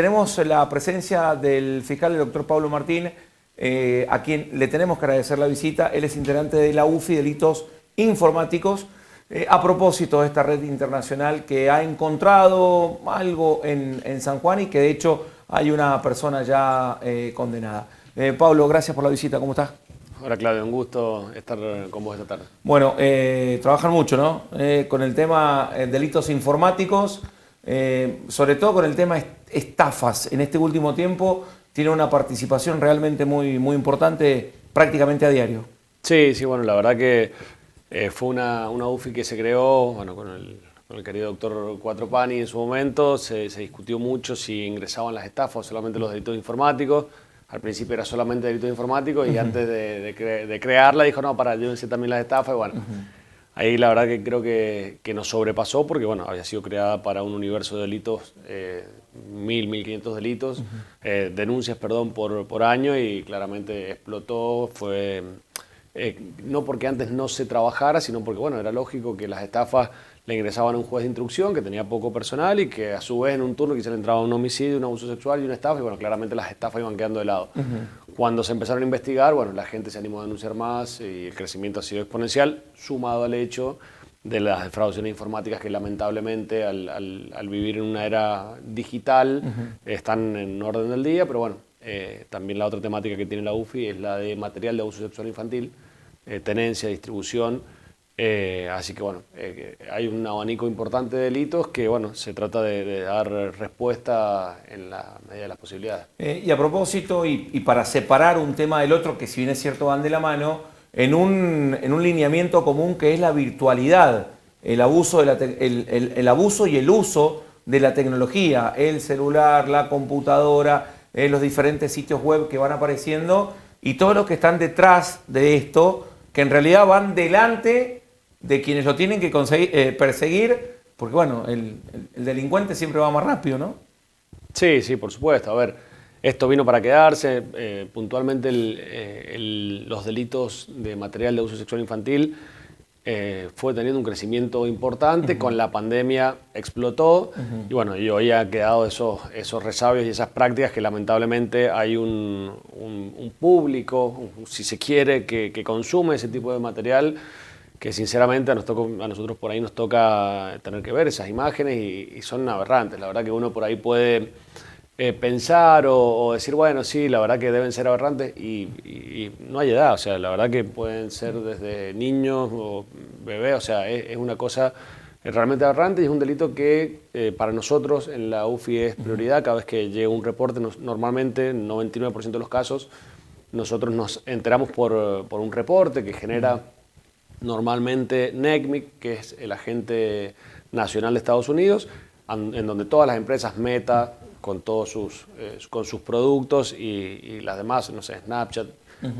tenemos la presencia del fiscal, el doctor Pablo Martín, a quien le tenemos que agradecer la visita. Él es integrante de la UFI, Delitos Informáticos, a propósito de esta red internacional que ha encontrado algo en San Juan y que de hecho hay una persona ya condenada. Pablo, gracias por la visita, ¿cómo estás? Hola Claudio, un gusto estar con vos esta tarde. Bueno, trabajan mucho, ¿no? Con el tema delitos informáticos, sobre todo con el tema estafas. En este último tiempo tiene una participación realmente muy importante, prácticamente a diario. Sí, bueno, la verdad que fue una UFI que se creó, bueno, con el querido doctor Cuatropani en su momento. Se discutió mucho si ingresaban las estafas o solamente los delitos informáticos. Al principio era solamente delitos informáticos y antes de crearla dijo, no, llévense también las estafas. Y bueno, ahí la verdad que creo que nos sobrepasó porque, bueno, había sido creada para un universo de delitos, 1.500 delitos, denuncias, perdón, por año, y claramente explotó. Fue no porque antes no se trabajara, sino porque, bueno, era lógico que las estafas le ingresaban a un juez de instrucción que tenía poco personal y que a su vez en un turno quizá le entraba un homicidio, un abuso sexual y una estafa, y bueno, claramente las estafas iban quedando de lado. Cuando se empezaron a investigar, bueno, la gente se animó a denunciar más y el crecimiento ha sido exponencial, sumado al hecho de las defraudaciones informáticas que lamentablemente al vivir en una era digital están en orden del día, pero bueno, también la otra temática que tiene la UFI es la de material de abuso sexual infantil, tenencia, distribución. Así que bueno, hay un abanico importante de delitos que bueno, se trata de dar respuesta en la medida de las posibilidades. Y a propósito, y para separar un tema del otro, que si bien es cierto van de la mano, en un lineamiento común que es la virtualidad, el abuso y el uso de la tecnología, el celular, la computadora, los diferentes sitios web que van apareciendo y todos los que están detrás de esto, que en realidad van delante de quienes lo tienen que perseguir, porque bueno, el delincuente siempre va más rápido, ¿no? Sí, por supuesto. A ver, esto vino para quedarse. Puntualmente los delitos de material de uso sexual infantil fue teniendo un crecimiento importante. Con la pandemia explotó y bueno, y hoy ha quedado esos resabios y esas prácticas que lamentablemente hay un público, si se quiere, que consume ese tipo de material, que sinceramente a nosotros por ahí nos toca tener que ver esas imágenes y son aberrantes. La verdad que uno por ahí puede pensar o decir, bueno, sí, la verdad que deben ser aberrantes y no hay edad, o sea, la verdad que pueden ser desde niños o bebés, o sea, es una cosa realmente aberrante y es un delito que para nosotros en la UFI es prioridad. Cada vez que llega un reporte, normalmente en 99% de los casos, nosotros nos enteramos por un reporte que genera normalmente NECMIC, que es el agente nacional de Estados Unidos, en donde todas las empresas Meta, con todos sus productos y las demás, no sé, Snapchat,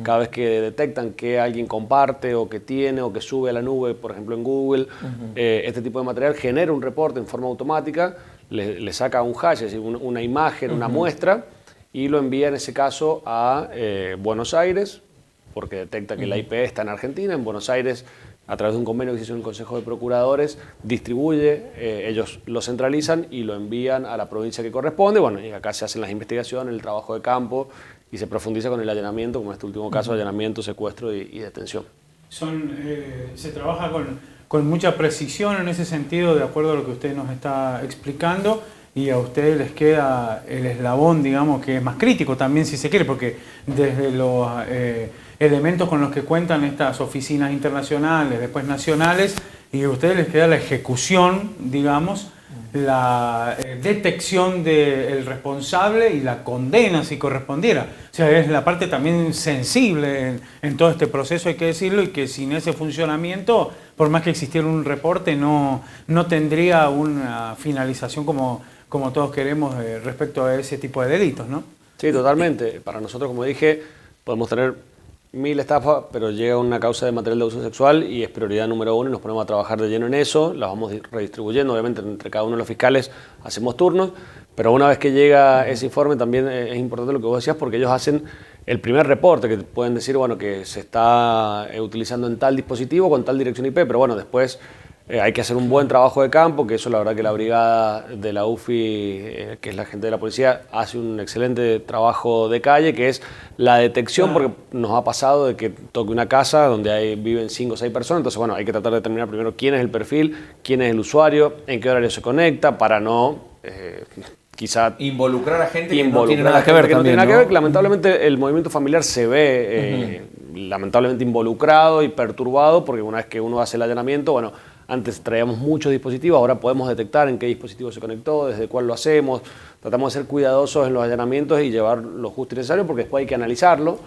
cada vez que detectan que alguien comparte o que tiene o que sube a la nube, por ejemplo en Google, este tipo de material, genera un reporte en forma automática, le saca un hash, es decir, una imagen, una muestra, y lo envía en ese caso a Buenos Aires, porque detecta que la IP está en Argentina. En Buenos Aires, a través de un convenio que se hizo en el Consejo de Procuradores, distribuye, ellos lo centralizan y lo envían a la provincia que corresponde. Bueno, y acá se hacen las investigaciones, el trabajo de campo y se profundiza con el allanamiento, como en este último caso, allanamiento, secuestro y detención. Se trabaja con mucha precisión en ese sentido, de acuerdo a lo que usted nos está explicando, y a ustedes les queda el eslabón, digamos, que es más crítico también, si se quiere, porque desde los elementos con los que cuentan estas oficinas internacionales, después nacionales, y a ustedes les queda la ejecución, digamos, la detección del responsable y la condena si correspondiera. O sea, es la parte también sensible en todo este proceso, hay que decirlo, y que sin ese funcionamiento, por más que existiera un reporte, no tendría una finalización como todos queremos respecto a ese tipo de delitos, ¿no? Sí, totalmente. Para nosotros, como dije, podemos tener 1000 estafas, pero llega una causa de material de abuso sexual y es prioridad número 1 y nos ponemos a trabajar de lleno en eso, las vamos redistribuyendo, obviamente entre cada uno de los fiscales hacemos turnos, pero una vez que llega ese informe también es importante lo que vos decías, porque ellos hacen el primer reporte, que pueden decir, bueno, que se está utilizando en tal dispositivo con tal dirección IP, pero bueno, después Hay que hacer un buen trabajo de campo, que eso la verdad que la brigada de la UFI, que es la gente de la policía, hace un excelente trabajo de calle, que es la detección, porque nos ha pasado de que toque una casa donde viven 5 o 6 personas, entonces bueno, hay que tratar de determinar primero quién es el perfil, quién es el usuario, en qué horario se conecta, para no quizá involucrar a gente que no tiene nada que ver también, ¿no? Lamentablemente el movimiento familiar se ve lamentablemente involucrado y perturbado, porque una vez que uno hace el allanamiento, bueno, antes traíamos muchos dispositivos, ahora podemos detectar en qué dispositivo se conectó, desde cuál lo hacemos. Tratamos de ser cuidadosos en los allanamientos y llevar lo justo y necesario, porque después hay que analizarlo.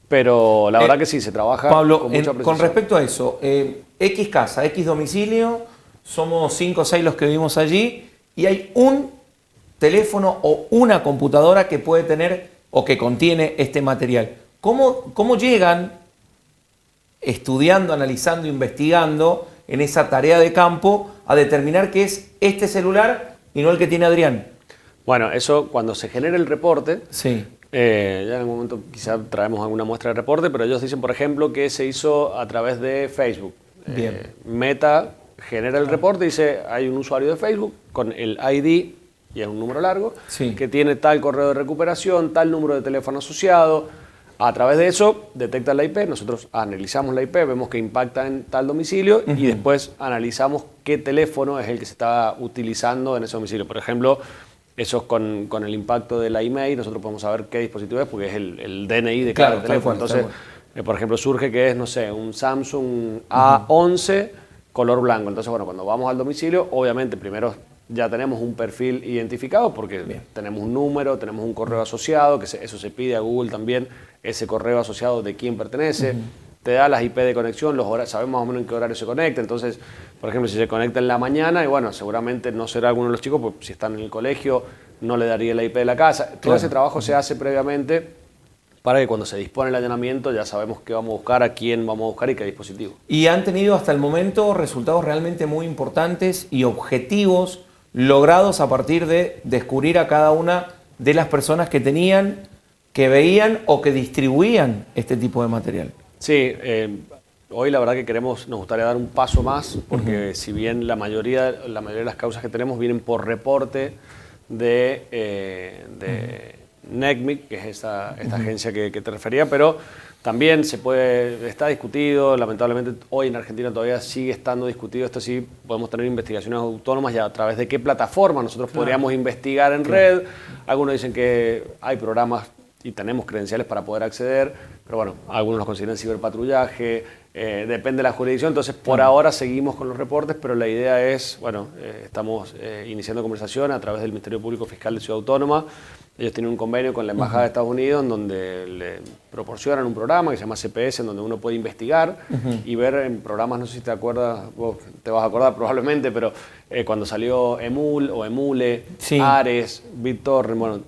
Pero la verdad que sí, se trabaja Pablo, con mucha precisión. Con respecto a eso, X casa, X domicilio, somos 5 o 6 los que vivimos allí y hay un teléfono o una computadora que puede tener o que contiene este material. ¿Cómo llegan estudiando, analizando, investigando en esa tarea de campo a determinar que es este celular y no el que tiene Adrián? Bueno, eso cuando se genera el reporte, sí. Ya en algún momento quizá traemos alguna muestra de reporte, pero ellos dicen, por ejemplo, que se hizo a través de Facebook. Bien. Meta genera el reporte y dice, hay un usuario de Facebook con el ID, y es un número largo, sí, que tiene tal correo de recuperación, tal número de teléfono asociado. A través de eso detecta la IP, nosotros analizamos la IP, vemos que impacta en tal domicilio y después analizamos qué teléfono es el que se está utilizando en ese domicilio. Por ejemplo, eso con el impacto de la email, nosotros podemos saber qué dispositivo es porque es el DNI de cada teléfono. Entonces, por ejemplo, surge que es, no sé, un Samsung A11 color blanco. Entonces, bueno, cuando vamos al domicilio, obviamente primero ya tenemos un perfil identificado porque tenemos un número, tenemos un correo asociado, que eso se pide a Google también, ese correo asociado de quién pertenece, te da las IP de conexión, los horarios, sabemos más o menos en qué horario se conecta. Entonces, por ejemplo, si se conecta en la mañana, y bueno, seguramente no será alguno de los chicos, porque si están en el colegio no le daría la IP de la casa. Todo ese trabajo se hace previamente para que cuando se dispone el allanamiento ya sabemos qué vamos a buscar, a quién vamos a buscar y qué dispositivo. Y han tenido hasta el momento resultados realmente muy importantes y objetivos logrados a partir de descubrir a cada una de las personas que tenían, que veían o que distribuían este tipo de material. Sí, hoy la verdad que nos gustaría dar un paso más, porque si bien la mayoría de las causas que tenemos vienen por reporte de NECMIC, que es esta agencia que te refería, pero también está discutido, lamentablemente hoy en Argentina todavía sigue estando discutido, esto sí, podemos tener investigaciones autónomas y a través de qué plataforma nosotros podríamos investigar en red. Algunos dicen que hay programas y tenemos credenciales para poder acceder, pero bueno, algunos los consideran ciberpatrullaje, depende de la jurisdicción, entonces por ahora seguimos con los reportes, pero la idea es, bueno, estamos iniciando conversación a través del Ministerio Público Fiscal de Ciudad Autónoma. Ellos tienen un convenio con la Embajada de Estados Unidos en donde le proporcionan un programa que se llama CPS, en donde uno puede investigar y ver en programas, no sé si te acuerdas, vos te vas a acordar probablemente, pero cuando salió Emul o Emule, Ares, BitTorrent, bueno,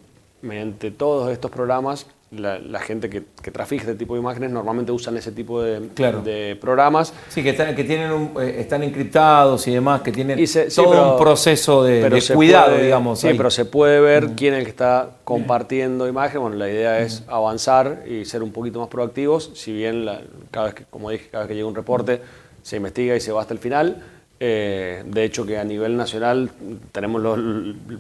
mediante todos estos programas, la gente que trafica este tipo de imágenes normalmente usan ese tipo de programas. Sí, que están encriptados y demás, que tienen todo un proceso de cuidado, digamos. Sí, pero se puede ver quién es el que está compartiendo imagen. Bueno, la idea es avanzar y ser un poquito más proactivos. Si bien, cada vez que llega un reporte, se investiga y se va hasta el final. De hecho, que a nivel nacional tenemos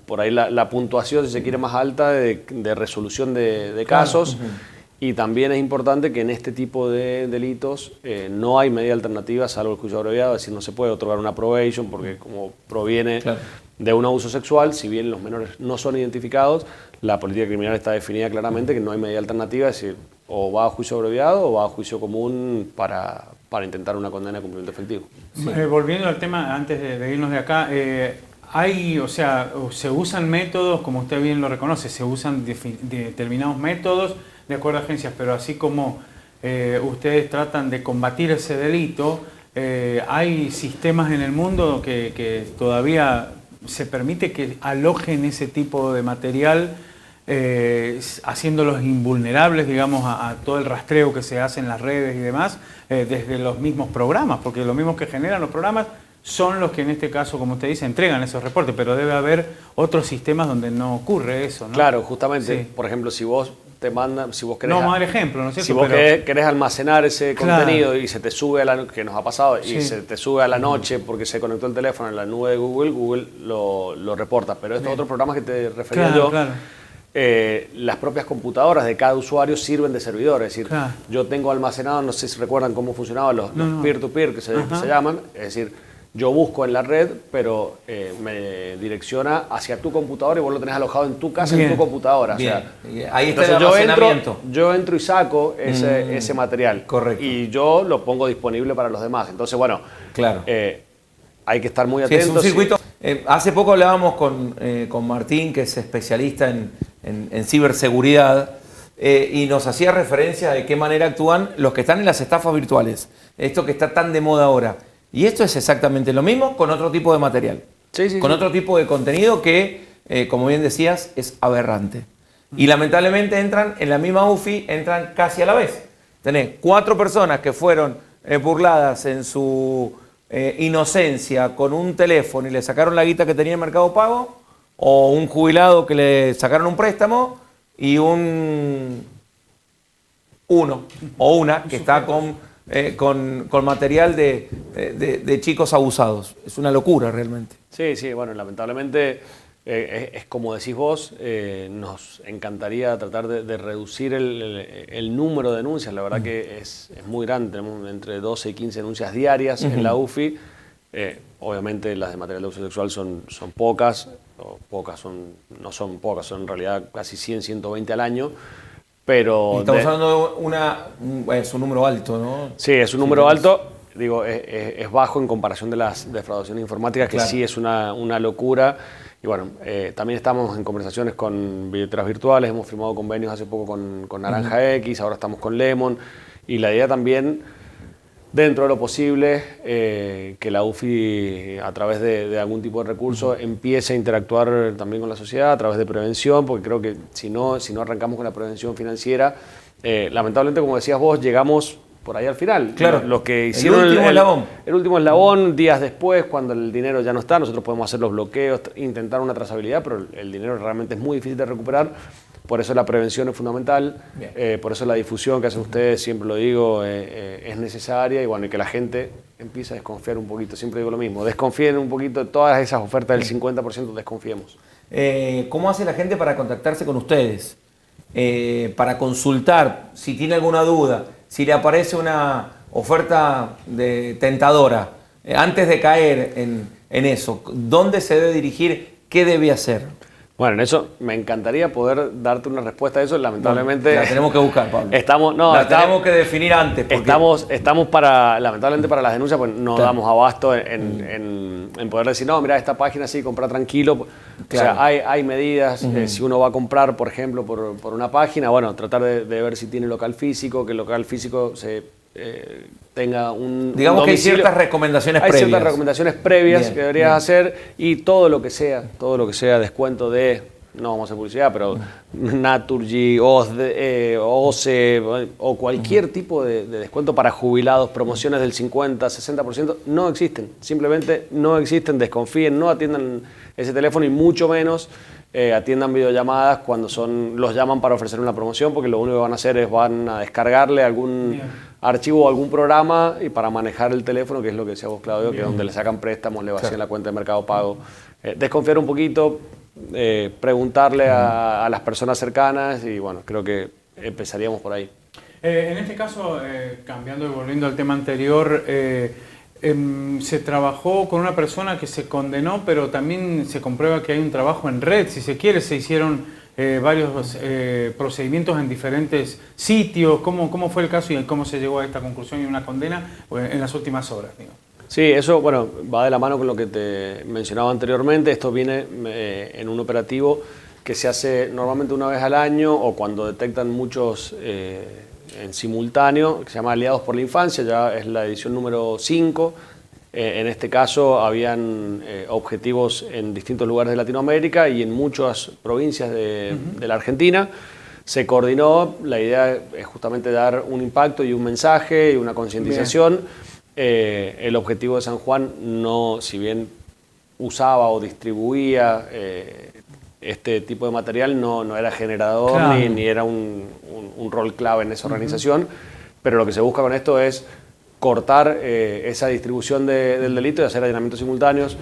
por ahí la puntuación, si se quiere, más alta de resolución de casos. Y también es importante que en este tipo de delitos no hay medida alternativa salvo el juicio abreviado, es decir, no se puede otorgar una probation porque como proviene de un abuso sexual, si bien los menores no son identificados, la política criminal está definida claramente que no hay medida alternativa, es decir, o va a juicio abreviado o va a juicio común para intentar una condena de cumplimiento efectivo. Sí. Volviendo al tema, antes de irnos de acá, se usan métodos, como usted bien lo reconoce, se usan determinados métodos de acuerdo a agencias, pero así como ustedes tratan de combatir ese delito, hay sistemas en el mundo que todavía se permite que alojen ese tipo de material, haciéndolos invulnerables, digamos, a todo el rastreo que se hace en las redes y demás, desde los mismos programas, porque los mismos que generan los programas son los que en este caso, como usted dice, entregan esos reportes, pero debe haber otros sistemas donde no ocurre eso, ¿no? Claro, justamente, por ejemplo, si vos te mandan, si vos querés, No, mal ejemplo, ¿no es cierto? si vos querés almacenar ese Claro. contenido y se te sube que nos ha pasado, y Sí. se te sube a la noche porque se conectó el teléfono en la nube de Google, Google lo reporta. Pero estos otros programas que te refería Claro, yo, claro. las propias computadoras de cada usuario sirven de servidor. Es decir, Claro. yo tengo almacenado, no sé si recuerdan cómo funcionaban los No. peer-to-peer que se llaman, es decir, yo busco en la red, pero me direcciona hacia tu computadora y vos lo tenés alojado en tu casa, Bien. en tu computadora. Bien. O sea, Ahí está el entonces almacenamiento. yo entro y saco ese material. Correcto. Y yo lo pongo disponible para los demás. Entonces, bueno, Claro. hay que estar muy Sí, es atentos. un circuito. Hace poco hablábamos con Martín, que es especialista en ciberseguridad, y nos hacía referencia de qué manera actúan los que están en las estafas virtuales. Esto que está tan de moda ahora. Y esto es exactamente lo mismo con otro tipo de material. Sí, con otro tipo de contenido que, como bien decías, es aberrante. Y lamentablemente entran en la misma UFI, entran casi a la vez. Tenés 4 personas que fueron burladas en su inocencia con un teléfono y le sacaron la guita que tenía en Mercado Pago, o un jubilado que le sacaron un préstamo, y uno o una que está con material de chicos abusados. Es una locura realmente. Sí, bueno, lamentablemente es como decís vos, nos encantaría tratar de reducir el número de denuncias. La verdad que es muy grande, tenemos entre 12 y 15 denuncias diarias en la UFI. Obviamente las de material de uso sexual son pocas, no son pocas, son en realidad casi 100, 120 al año. Pero estamos hablando de es un número alto, ¿no? Sí, es un número alto. Digo, es bajo en comparación de las defraudaciones informáticas, que claro, sí es una locura. Y bueno, también estamos en conversaciones con billeteras virtuales, hemos firmado convenios hace poco con Naranja X, ahora estamos con Lemon. Y la idea también, dentro de lo posible, que la UFI, a través de algún tipo de recurso, empiece a interactuar también con la sociedad a través de prevención, porque creo que si no arrancamos con la prevención financiera, lamentablemente, como decías vos, llegamos por ahí al final. Claro, Los que hicieron el último eslabón. El último eslabón, días después, cuando el dinero ya no está, nosotros podemos hacer los bloqueos, intentar una trazabilidad, pero el dinero realmente es muy difícil de recuperar. Por eso la prevención es fundamental, por eso la difusión que hacen ustedes, siempre lo digo, es necesaria, y bueno, y que la gente empiece a desconfiar un poquito. Siempre digo lo mismo, desconfíen un poquito de todas esas ofertas del 50%, desconfiemos. ¿Cómo hace la gente para contactarse con ustedes? Para consultar, si tiene alguna duda, si le aparece una oferta tentadora, antes de caer en eso, ¿dónde se debe dirigir? ¿Qué debe hacer? Bueno, en eso me encantaría poder darte una respuesta a eso. Lamentablemente. La tenemos que buscar, Pablo. Tenemos que definir antes. Estamos lamentablemente para las denuncias, pues no damos abasto en poder decir, no, mira, esta página sí, compra tranquilo. Claro. O sea, hay medidas. Si uno va a comprar, por ejemplo, por una página, bueno, tratar de ver si tiene local físico, que el local físico tenga un Digamos que hay domicilio. ciertas recomendaciones previas. Hay ciertas recomendaciones previas Bien, que deberías hacer, y todo lo que sea descuento de, no vamos a hacer publicidad, pero Naturgy, OCE o cualquier tipo de descuento para jubilados, promociones del 50, 60%, no existen. Simplemente no existen, desconfíen, no atiendan ese teléfono, y mucho menos atiendan videollamadas cuando los llaman para ofrecer una promoción, porque lo único que van a hacer es van a descargarle algún archivo o algún programa y para manejar el teléfono, que es lo que decía vos, Claudio, que es donde le sacan préstamos, le vacían la cuenta de Mercado Pago. Desconfiar un poquito, preguntarle a las personas cercanas, y bueno, creo que empezaríamos por ahí. En este caso, cambiando y volviendo al tema anterior, se trabajó con una persona que se condenó, pero también se comprueba que hay un trabajo en red, si se quiere. Se hicieron varios procedimientos en diferentes sitios. ¿Cómo fue el caso y cómo se llegó a esta conclusión y una condena en las últimas horas, digamos? Sí, eso bueno, va de la mano con lo que te mencionaba anteriormente. Esto viene en un operativo que se hace normalmente una vez al año, o cuando detectan muchos en simultáneo, que se llama Aliados por la Infancia, ya es la edición número 5. En este caso habían objetivos en distintos lugares de Latinoamérica y en muchas provincias de la Argentina. Se coordinó, la idea es justamente dar un impacto y un mensaje y una concientización. El objetivo de San Juan, no, si bien usaba o distribuía este tipo de material no era generador Claro. ni era un rol clave en esa organización, pero lo que se busca con esto es cortar esa distribución del delito y hacer allanamientos simultáneos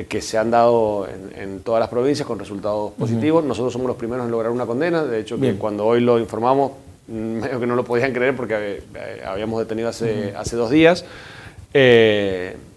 que se han dado en todas las provincias con resultados positivos. Nosotros somos los primeros en lograr una condena, de hecho que cuando hoy lo informamos, medio que no lo podían creer porque habíamos detenido hace 2 días.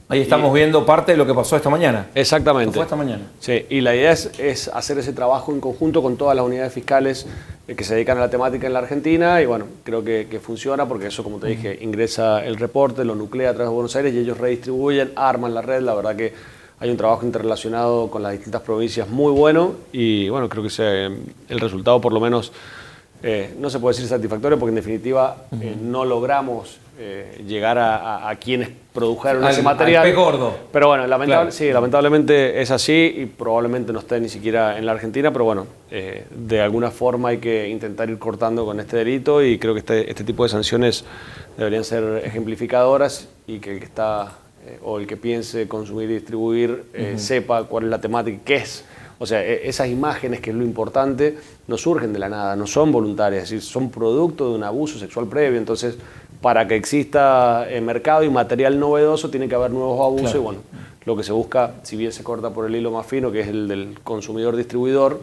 Ahí estamos viendo parte de lo que pasó esta mañana. Exactamente. Esto fue esta mañana. Sí, y la idea es hacer ese trabajo en conjunto con todas las unidades fiscales que se dedican a la temática en la Argentina, y bueno, creo que funciona porque eso, como te dije, ingresa el reporte, lo nuclea a través de Buenos Aires y ellos redistribuyen, arman la red. La verdad que hay un trabajo interrelacionado con las distintas provincias muy bueno, y bueno, creo que el resultado por lo menos no se puede decir satisfactorio porque en definitiva no logramos llegar a quienes produjeron ese material. Al pez gordo. Pero bueno, Claro. sí, lamentablemente es así y probablemente no esté ni siquiera en la Argentina, pero bueno, de alguna forma hay que intentar ir cortando con este delito, y creo que este tipo de sanciones deberían ser ejemplificadoras y que el que está o el que piense consumir y distribuir sepa cuál es la temática, qué es. O sea, esas imágenes, que es lo importante, no surgen de la nada, no son voluntarias, es decir, son producto de un abuso sexual previo. Entonces, para que exista mercado y material novedoso, tiene que haber nuevos abusos. Claro. Y bueno, lo que se busca, si bien se corta por el hilo más fino, que es el del consumidor-distribuidor,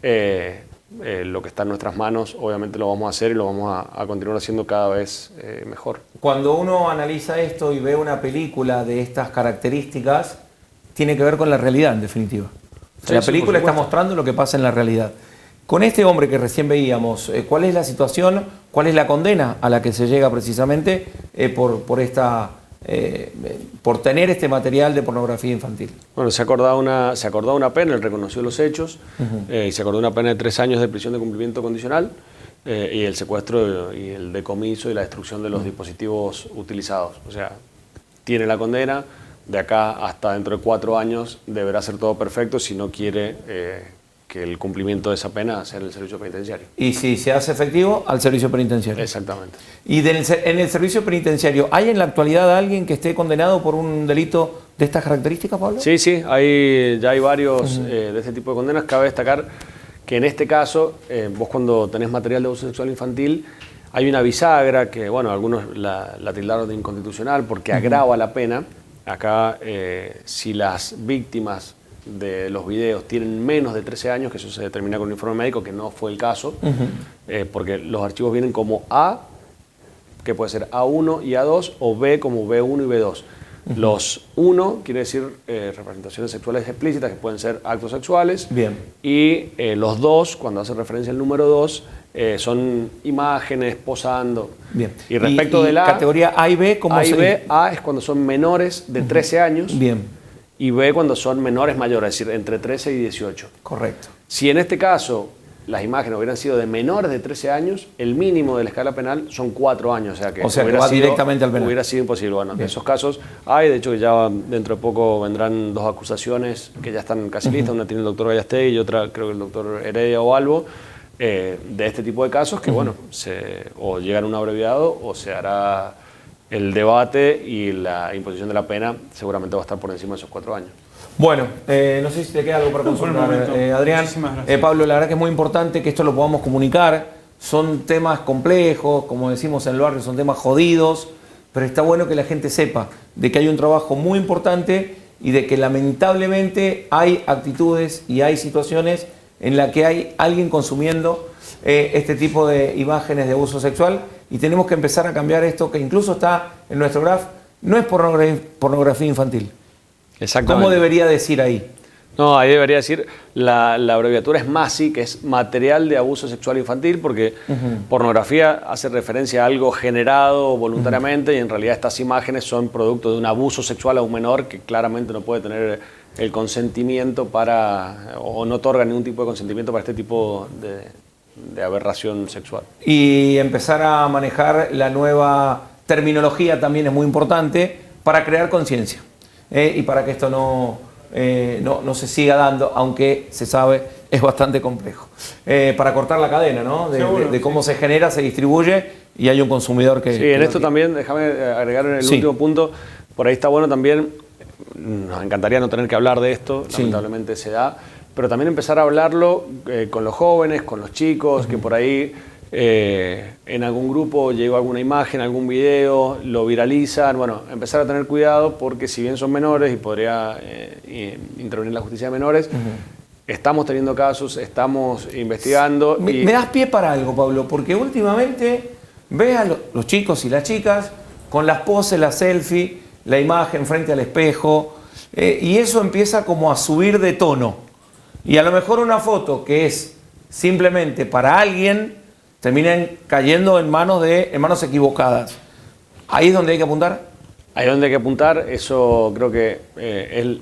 lo que está en nuestras manos, obviamente lo vamos a hacer y lo vamos a continuar haciendo cada vez mejor. Cuando uno analiza esto y ve una película de estas características, tiene que ver con la realidad, en definitiva. Sí, La sí, película por está supuesto. mostrando lo que pasa en la realidad. Con este hombre que recién veíamos, ¿cuál es la situación, cuál es la condena a la que se llega precisamente por tener este material de pornografía infantil? Bueno, se acordó una pena, él reconoció los hechos, y se acordó una pena de 3 años de prisión de cumplimiento condicional, y el secuestro y el decomiso y la destrucción de los dispositivos utilizados. O sea, tiene la condena. De acá hasta dentro de 4 años deberá ser todo perfecto si no quiere que el cumplimiento de esa pena sea en el servicio penitenciario. Y si se hace efectivo, al servicio penitenciario. Exactamente. ¿Y en el servicio penitenciario hay en la actualidad alguien que esté condenado por un delito de estas características, Pablo? Sí, ya hay varios de este tipo de condenas. Cabe destacar que en este caso, vos cuando tenés material de abuso sexual infantil, hay una bisagra que, bueno, algunos la tildaron de inconstitucional porque agrava la pena. Acá, si las víctimas de los videos tienen menos de 13 años, que eso se determina con un informe médico, que no fue el caso, porque los archivos vienen como A, que puede ser A1 y A2, o B como B1 y B2. Los 1 quiere decir representaciones sexuales explícitas, que pueden ser actos sexuales. Bien. Y los 2, cuando hace referencia al número 2, son imágenes posando. Bien. Y respecto de la categoría A y B, ¿cómo A y sería? B, A es cuando son menores de 13 años. Bien, Y B cuando son menores mayores, es decir, entre 13 y 18. correcto. Si en este caso las imágenes hubieran sido de menores de 13 años, el mínimo de la escala penal son 4 años. O sea que va directamente al penal. Hubiera sido imposible. Bueno, en esos casos hay, de hecho que ya dentro de poco vendrán 2 acusaciones que ya están casi listas. Una tiene el doctor Gallastegui y otra creo que el doctor Heredia o Albo, de este tipo de casos que, bueno, o llegan a un abreviado o se hará el debate y la imposición de la pena seguramente va a estar por encima de esos 4 años. Bueno, no sé si te queda algo para No, por el consultar, momento. Adrián. Muchísimas gracias. Pablo, la verdad que es muy importante que esto lo podamos comunicar. Son temas complejos, como decimos en el barrio, son temas jodidos, pero está bueno que la gente sepa de que hay un trabajo muy importante y de que lamentablemente hay actitudes y hay situaciones en las que hay alguien consumiendo este tipo de imágenes de abuso sexual, y tenemos que empezar a cambiar esto que incluso está en nuestro graph. No es pornografía infantil. Exactamente. ¿Cómo debería decir ahí? No, ahí debería decir, la abreviatura es MASI, que es material de abuso sexual infantil, porque pornografía hace referencia a algo generado voluntariamente y en realidad estas imágenes son producto de un abuso sexual a un menor que claramente no puede tener el consentimiento o no otorga ningún tipo de consentimiento para este tipo de aberración sexual. Y empezar a manejar la nueva terminología también es muy importante para crear conciencia y para que esto no se siga dando, aunque se sabe es bastante complejo. Para cortar la cadena, ¿no? De cómo se genera, se distribuye y hay un consumidor que... Sí, en esto también, déjame agregar en el último punto, por ahí está bueno también, nos encantaría no tener que hablar de esto, lamentablemente se da, pero también empezar a hablarlo con los jóvenes, con los chicos, que por ahí en algún grupo llegó alguna imagen, algún video, lo viralizan. Bueno, empezar a tener cuidado porque si bien son menores y podría intervenir la justicia de menores, estamos teniendo casos, estamos investigando. Me das pie para algo, Pablo, porque últimamente ves a los chicos y las chicas con las poses, la selfie, la imagen frente al espejo, y eso empieza como a subir de tono. Y a lo mejor una foto que es simplemente para alguien termina cayendo en manos equivocadas. ¿Ahí es donde hay que apuntar? Ahí es donde hay que apuntar. Eso creo que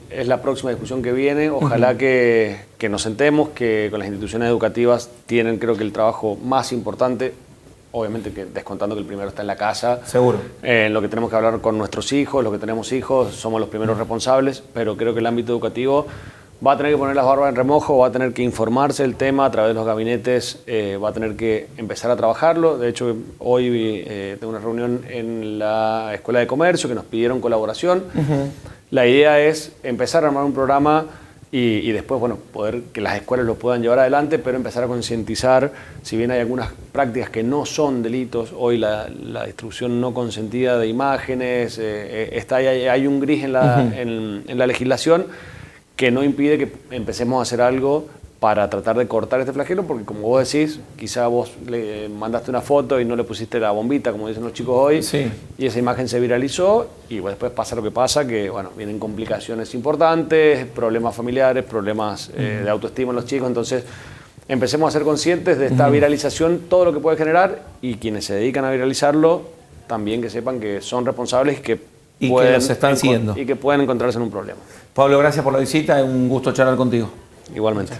es la próxima discusión que viene. Ojalá que nos sentemos, que con las instituciones educativas tienen, creo que el trabajo más importante, obviamente que descontando que el primero está en la casa. Seguro. Lo que tenemos que hablar con nuestros hijos, los que tenemos hijos, somos los primeros responsables, pero creo que el ámbito educativo va a tener que poner las barbas en remojo, va a tener que informarse del tema a través de los gabinetes, va a tener que empezar a trabajarlo. De hecho, hoy tengo una reunión en la Escuela de Comercio que nos pidieron colaboración. La idea es empezar a armar un programa y después, bueno, poder que las escuelas lo puedan llevar adelante, pero empezar a concientizar, si bien hay algunas prácticas que no son delitos, hoy la distribución no consentida de imágenes, hay un gris en la legislación, que no impide que empecemos a hacer algo para tratar de cortar este flagelo, porque como vos decís, quizá vos le mandaste una foto y no le pusiste la bombita, como dicen los chicos hoy, sí, y esa imagen se viralizó, y después pasa lo que pasa, que bueno, vienen complicaciones importantes, problemas familiares, problemas de autoestima en los chicos. Entonces empecemos a ser conscientes de esta viralización, todo lo que puede generar, y quienes se dedican a viralizarlo, también que sepan que son responsables y que los están siguiendo. Y que pueden encontrarse en un problema. Pablo, gracias por la visita, es un gusto charlar contigo. Igualmente.